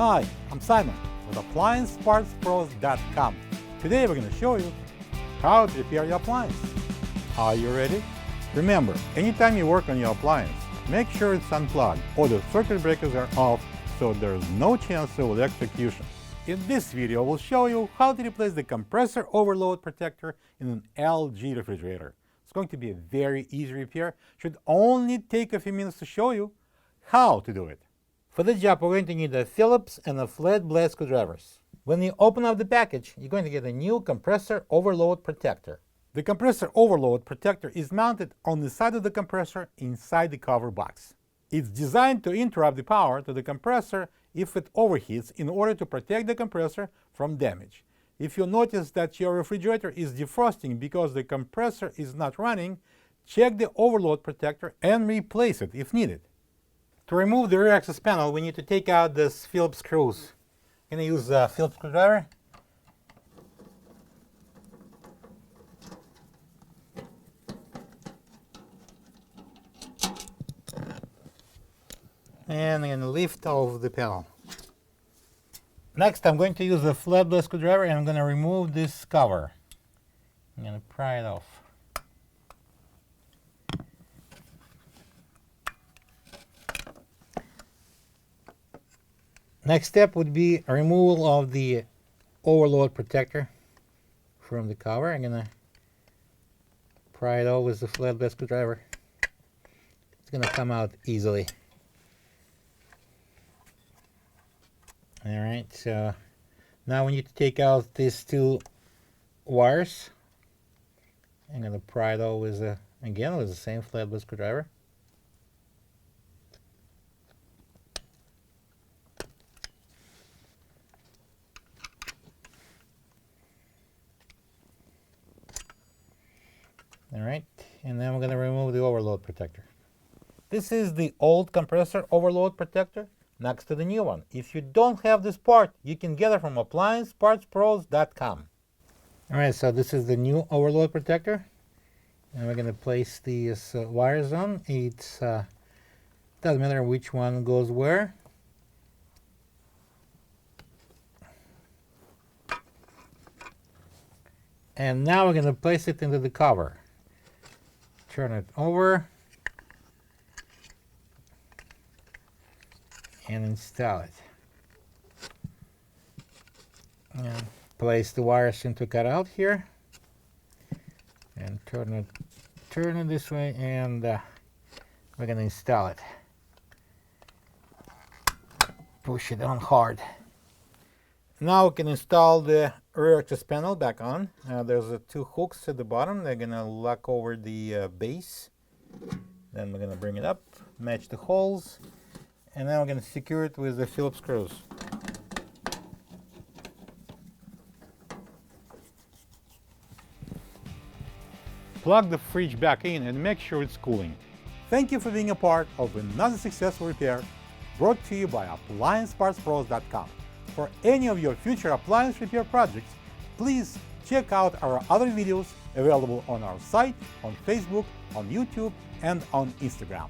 Hi, I'm Simon with AppliancePartsPros.com. Today we're going to show you how to repair your appliance. Are you ready? Remember, anytime you work on your appliance, make sure it's unplugged or the circuit breakers are off so there's no chance of electrocution. In this video, we'll show you how to replace the compressor overload protector in an LG refrigerator. It's going to be a very easy repair. Should only take a few minutes to show you how to do it. For this job, we're going to need a Phillips and a flat blade screwdrivers. When you open up the package, you're going to get a new compressor overload protector. The compressor overload protector is mounted on the side of the compressor inside the cover box. It's designed to interrupt the power to the compressor if it overheats in order to protect the compressor from damage. If you notice that your refrigerator is defrosting because the compressor is not running, check the overload protector and replace it if needed. To remove the rear access panel, we need to take out this Phillips screws. I'm going to use a Phillips screwdriver. And I'm going to lift off the panel. Next, I'm going to use a flat blade screwdriver and I'm going to remove this cover. I'm going to pry it off. Next step would be a removal of the overload protector from the cover. I'm going to pry it off with the flat blade screwdriver. It's going to come out easily. Alright, so now we need to take out these two wires. I'm going to pry it off with again with the same flat blade screwdriver. Alright, and then we're going to remove the overload protector. This is the old compressor overload protector next to the new one. If you don't have this part, you can get it from AppliancePartsPros.com. Alright, so this is the new overload protector. And we're going to place these wires on. It doesn't matter which one goes where. And now we're going to place it into the cover. Turn it over and install it. And place the wires into cutout here and turn it this way, and we're going to install it. Push it on hard. Now we can install the rear access panel back on. There's two hooks at the bottom. They're going to lock over the base. Then we're going to bring it up, match the holes, and then we're going to secure it with the Phillips screws. Plug the fridge back in and make sure it's cooling. Thank you for being a part of another successful repair brought to you by AppliancePartsPros.com. For any of your future appliance repair projects, please check out our other videos available on our site, on Facebook, on YouTube, and on Instagram.